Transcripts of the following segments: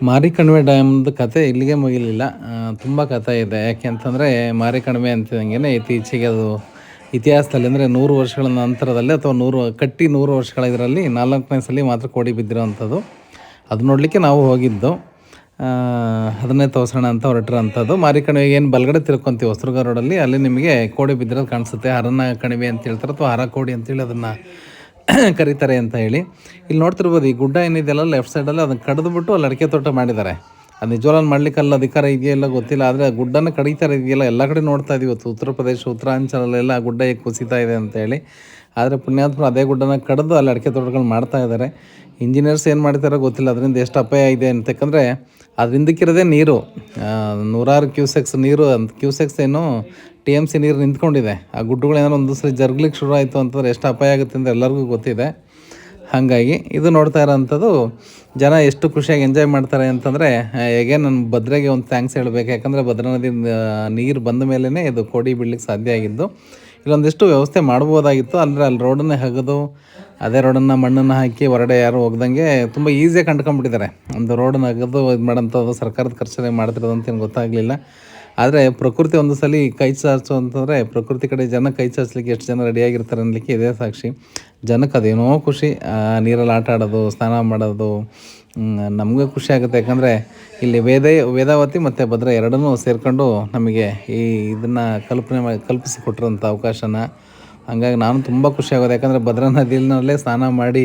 ಮಾರಿಕಣಿವೆ ಡ್ಯಾಮ್ದು ಕತೆ ಇಲ್ಲಿಗೆ ಮುಗಿಲಿಲ್ಲ. ತುಂಬ ಕಥೆ ಇದೆ. ಯಾಕೆ ಅಂತಂದರೆ ಮಾರಿಕಣಿವೆ ಅಂತಿದಂಗೆ ಇತ್ತೀಚೆಗೆ ಅದು ಇತಿಹಾಸದಲ್ಲಿ ಅಂದರೆ 100 ವರ್ಷಗಳ ನಂತರದಲ್ಲಿ ಅಥವಾ 100 ವರ್ಷಗಳ ಇದರಲ್ಲಿ 4ನೇ ಸಲ ಮಾತ್ರ ಕೋಡಿ ಬಿದ್ದಿರೋವಂಥದ್ದು. ಅದು ನೋಡಲಿಕ್ಕೆ ನಾವು ಹೋಗಿದ್ದು. ಅದನ್ನೇ ತೋರಿಸೋಣ ಅಂತ ಹೊರಟಿರೋಂಥದ್ದು. ಮಾರಿಕಣಿವೆಗೆ ಏನು ಬಲಗಡೆ ತಿರ್ಕೊಂತೀವಿ ಹೊಸದುರ್ಗ ರೋಡಲ್ಲಿ, ಅಲ್ಲಿ ನಿಮಗೆ ಕೋಡಿ ಬಿದ್ದಿರೋದು ಕಾಣಿಸುತ್ತೆ. ಹರನ ಕಣಿವೆ ಅಂತ ಹೇಳ್ತಾರೆ ಅಥವಾ ಹರ ಕೋಡಿ ಅಂತೇಳಿ ಅದನ್ನು ಕರೀತಾರೆ ಅಂತ ಹೇಳಿ. ಇಲ್ಲಿ ನೋಡ್ತಿರ್ಬೋದು, ಈ ಗುಡ್ಡ ಏನಿದೆಯಲ್ಲ ಲೆಫ್ಟ್ ಸೈಡಲ್ಲಿ ಅದನ್ನು ಕಡಿದ್ಬಿಟ್ಟು ಅಲ್ಲಿ ಅಡಿಕೆ ತೋಟ ಮಾಡಿದ್ದಾರೆ. ಅದು ನಿಜವಾಗ್ಲೂ ಮಾಡಲಿಕ್ಕೆ ಅಲ್ಲಿ ಅಧಿಕಾರ ಇದೆಯೋ ಇಲ್ಲ ಗೊತ್ತಿಲ್ಲ. ಆದರೆ ಆ ಗುಡ್ಡನ ಕಡಿತಾರೆ ಇದೆಯಲ್ಲ, ಎಲ್ಲ ಕಡೆ ನೋಡ್ತಾ ಇದೀವಿ ಇವತ್ತು ಉತ್ತರ ಪ್ರದೇಶ ಉತ್ತರಾಂಚಲಲ್ಲೆಲ್ಲ ಆ ಗುಡ್ಡ ಹೇಗೆ ಕುಸಿತಾ ಇದೆ ಅಂತೇಳಿ. ಆದರೆ ಪುಣ್ಯಾತ್ಮರು ಅದೇ ಗುಡ್ಡನ ಕಡಿದು ಅಲ್ಲಿ ಅಡಿಕೆ ತೋಟಗಳು ಮಾಡ್ತಾ ಇದ್ದಾರೆ. ಇಂಜಿನಿಯರ್ಸ್ ಏನು ಮಾಡ್ತಾರೋ ಗೊತ್ತಿಲ್ಲ, ಅದರಿಂದ ಎಷ್ಟು ಅಪಾಯ ಇದೆ ಅಂತ. ಯಾಕಂದರೆ ಅದರಿಂದಕ್ಕಿರೋದೇ ನೀರು, ನೂರಾರು ಕ್ಯೂಸೆಕ್ಸ್ ನೀರು, ಕ್ಯೂಸೆಕ್ಸ್ ಏನು TMC ನೀರು ನಿಂತ್ಕೊಂಡಿದೆ. ಆ ಗುಡ್ಡಗಳೇನಾದ್ರು ಒಂದು ಸರಿ ಜರುಗ್ಲಿಕ್ಕೆ ಶುರು ಆಯಿತು ಅಂತಂದರೆ ಎಷ್ಟು ಅಪಾಯ ಆಗುತ್ತೆ ಅಂತ ಎಲ್ಲರಿಗೂ ಗೊತ್ತಿದೆ. ಹಾಗಾಗಿ ಇದು ನೋಡ್ತಾ ಇರೋವಂಥದ್ದು ಜನ ಎಷ್ಟು ಖುಷಿಯಾಗಿ ಎಂಜಾಯ್ ಮಾಡ್ತಾರೆ ಅಂತಂದರೆ, ಹೇಗೆ ನಾನು ಭದ್ರೆಗೆ ಒಂದು ಥ್ಯಾಂಕ್ಸ್ ಹೇಳಬೇಕು. ಯಾಕಂದರೆ ಭದ್ರಾ ನದಿ ನೀರು ಬಂದ ಮೇಲೇ ಇದು ಕೋಡಿ ಬಿಡ್ಲಿಕ್ಕೆ ಸಾಧ್ಯ ಆಗಿದ್ದು. ಇಲ್ಲೊಂದಿಷ್ಟು ವ್ಯವಸ್ಥೆ ಮಾಡ್ಬೋದಾಗಿತ್ತು. ಅಂದರೆ ಅಲ್ಲಿ ರೋಡನ್ನೇ ಹಗದು ಅದೇ ರೋಡನ್ನು ಮಣ್ಣನ್ನು ಹಾಕಿ ಹೊರಗಡೆ ಯಾರು ಹೋಗ್ದಂಗೆ ತುಂಬ ಈಸಿಯಾಗಿ ಕಂಡ್ಕೊಂಡ್ಬಿಟ್ಟಿದ್ದಾರೆ. ಒಂದು ರೋಡನ್ನ ಹಗದು ಇದು ಮಾಡೋಂಥದ್ದು ಸರ್ಕಾರದ ಖರ್ಚಲ್ಲಿ ಮಾಡ್ತಿರೋದು ಅಂತೇನು ಗೊತ್ತಾಗಲಿಲ್ಲ. ಆದರೆ ಪ್ರಕೃತಿ ಒಂದು ಸಲ ಕೈ ಚಾಚು ಅಂತಂದರೆ ಪ್ರಕೃತಿ ಕಡೆ ಜನ ಕೈ ಚಾಚಲಿಕ್ಕೆ ಎಷ್ಟು ಜನ ರೆಡಿಯಾಗಿರ್ತಾರೆ ಅನ್ನಲಿಕ್ಕೆ ಇದೇ ಸಾಕ್ಷಿ. ಜನಕ್ಕೆ ಅದೇನೋ ಖುಷಿ, ನೀರಲ್ಲಿ ಆಟ ಆಡೋದು, ಸ್ನಾನ ಮಾಡೋದು. ನಮಗೂ ಖುಷಿ ಆಗುತ್ತೆ. ಯಾಕಂದರೆ ಇಲ್ಲಿ ವೇದಾವತಿ ಮತ್ತು ಭದ್ರಾ ಎರಡನ್ನೂ ಸೇರಿಕೊಂಡು ನಮಗೆ ಇದನ್ನು ಕಲ್ಪಿಸಿಕೊಟ್ಟಿರೋಂಥ ಅವಕಾಶನ. ಹಾಗಾಗಿ ನಾನು ತುಂಬ ಖುಷಿಯಾಗೋದು. ಯಾಕಂದರೆ ಭದ್ರಾ ನದಿಯಲ್ಲೇ ಸ್ನಾನ ಮಾಡಿ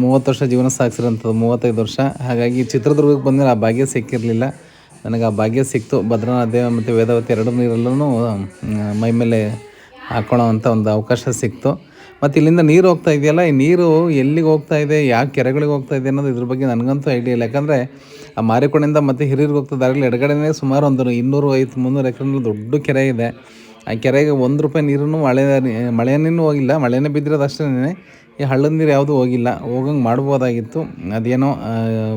30 ವರ್ಷ ಜೀವನ ಸಾಗಿಸಿರೋಂಥದ್ದು, 35 ವರ್ಷ. ಹಾಗಾಗಿ ಚಿತ್ರದುರ್ಗಕ್ಕೆ ಬಂದರೆ ಆ ಭಾಗ್ಯ ಸಿಕ್ಕಿರಲಿಲ್ಲ. ನನಗೆ ಆ ಭಾಗ್ಯ ಸಿಕ್ತು. ಭದ್ರಾ ನದಿ ಮತ್ತು ವೇದಾವತಿ ಎರಡು ನೀರಲ್ಲೂ ಮೈ ಮೇಲೆ ಹಾಕ್ಕೊಳ್ಳೋ ಅಂಥ ಒಂದು ಅವಕಾಶ ಸಿಕ್ತು. ಮತ್ತು ಇಲ್ಲಿಂದ ನೀರು ಹೋಗ್ತಾ ಇದೆಯಲ್ಲ, ಈ ನೀರು ಎಲ್ಲಿಗೆ ಹೋಗ್ತಾ ಇದೆ, ಯಾವ ಕೆರೆಗಳಿಗೆ ಹೋಗ್ತಾ ಇದೆ ಅನ್ನೋದು ಇದ್ರ ಬಗ್ಗೆ ನನಗಂತೂ ಐಡಿಯಾ ಇಲ್ಲ. ಯಾಕಂದರೆ ಆ ಮಾರಿಕೊಂಡಿಂದ ಮತ್ತು ಹಿರಿಯೂರಿಗೆ ಹೋಗ್ತಾ ದಾರಿಯಲ್ಲಿ ಎಡಗಡೆನೇ ಸುಮಾರು ಒಂದು 250-300 ಎಕರೆನಲ್ಲಿ ದೊಡ್ಡ ಕೆರೆ ಇದೆ. ಆ ಕೆರೆಗೆ ₹1 ನೀರನ್ನು ಮಳೆಯೂ ಹೋಗಿಲ್ಲ. ಮಳೆನೇ ಬಿದ್ದಿರೋದು ಅಷ್ಟೇ. ಈ ಹಳ್ಳದ ನೀರು ಯಾವುದೂ ಹೋಗಿಲ್ಲ. ಹೋಗಂಗೆ ಮಾಡ್ಬೋದಾಗಿತ್ತು. ಅದೇನೋ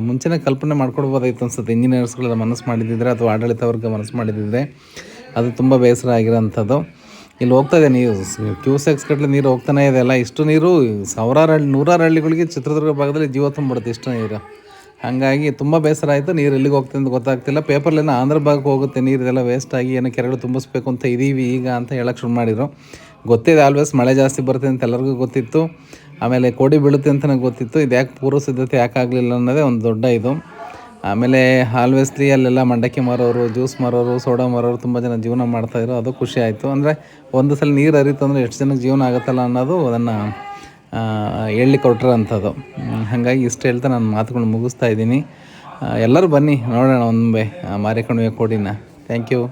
ಮುಂಚೆನೇ ಕಲ್ಪನೆ ಮಾಡ್ಕೊಡ್ಬೋದಾಗಿತ್ತು ಅನ್ಸುತ್ತೆ. ಇಂಜಿನಿಯರ್ಸ್ಗಳೆಲ್ಲ ಮನಸ್ಸು ಮಾಡಿದ್ದಿದ್ರೆ ಅಥವಾ ಆಡಳಿತ ವರ್ಗ ಮನಸ್ಸು ಮಾಡಿದ್ದಿದ್ರೆ. ಅದು ತುಂಬ ಬೇಸರ ಆಗಿರೋಂಥದ್ದು. ಇಲ್ಲಿ ಹೋಗ್ತಾ ಇದೆ ನೀರು, ಕ್ಯೂಸೆಕ್ಸ್ ಗಟ್ಟಲೆ ನೀರು ಹೋಗ್ತಾನೆ ಇದೆ. ಅಲ್ಲ, ಇಷ್ಟು ನೀರು ನೂರಾರು ಹಳ್ಳಿಗಳಿಗೆ ಚಿತ್ರದುರ್ಗ ಭಾಗದಲ್ಲಿ ಜೀವ ತುಂಬಿಡುತ್ತೆ ಇಷ್ಟು ನೀರು. ಹಾಗಾಗಿ ತುಂಬ ಬೇಸರ ಆಯಿತು. ನೀರು ಎಲ್ಲಿಗೆ ಹೋಗ್ತದೆ ಅಂತ ಗೊತ್ತಾಗ್ತಿಲ್ಲ. ಪೇಪರ್ಲೇನೋ ಆಂಧ್ರ ಭಾಗಕ್ಕೆ ಹೋಗುತ್ತೆ ನೀರು, ಇದೆಲ್ಲ ವೇಸ್ಟಾಗಿ ಏನೋ ಕೆರೆಗಳು ತುಂಬಿಸ್ಬೇಕು ಅಂತ ಇದೀವಿ ಈಗ ಅಂತ ಹೇಳಕ್ಕೆ ಶುರು ಮಾಡಿದರು. ಗೊತ್ತಿದೆ, ಆಲ್ವೇಸ್ ಮಳೆ ಜಾಸ್ತಿ ಬರುತ್ತೆ ಅಂತ ಎಲ್ಲರಿಗೂ ಗೊತ್ತಿತ್ತು. ಆಮೇಲೆ ಕೋಡಿ ಬೀಳುತ್ತೆ ಅಂತ ನನಗೆ ಗೊತ್ತಿತ್ತು. ಇದು ಯಾಕೆ ಪೂರ್ವ ಸಿದ್ಧತೆ ಯಾಕೆ ಆಗಲಿಲ್ಲ ಅನ್ನೋದೇ ಒಂದು ದೊಡ್ಡ ಇದು. ಆಮೇಲೆ ಆಲ್ವೇಸ್ಲಿ ಅಲ್ಲೆಲ್ಲ ಮಂಡಕ್ಕಿ ಮಾರೋರು, ಜ್ಯೂಸ್ ಮಾರೋರು, ಸೋಡಾ ಮಾರೋರು ತುಂಬ ಜನ ಜೀವನ ಮಾಡ್ತಾಯಿದ್ರು. ಅದು ಖುಷಿ ಆಯಿತು. ಅಂದರೆ ಒಂದು ಸಲ ನೀರು ಹರಿತು ಅಂದರೆ ಎಷ್ಟು ಜನಕ್ಕೆ ಜೀವನ ಆಗುತ್ತಲ್ಲ ಅನ್ನೋದು ಅದನ್ನು ಹೇಳಲಿಕ್ಕೆ ಹೊರಟಿರೋಂಥದ್ದು. ಹಾಗಾಗಿ ಇಷ್ಟು ಹೇಳ್ತಾ ನಾನು ಮಾತುಗಳು ಮುಗಿಸ್ತಾ ಇದ್ದೀನಿ. ಎಲ್ಲರೂ ಬನ್ನಿ ನೋಡೋಣ ಒಮ್ಮೆ ಮಾರಿಕಣಿವೆ ಕೋಡಿನ. Thank you.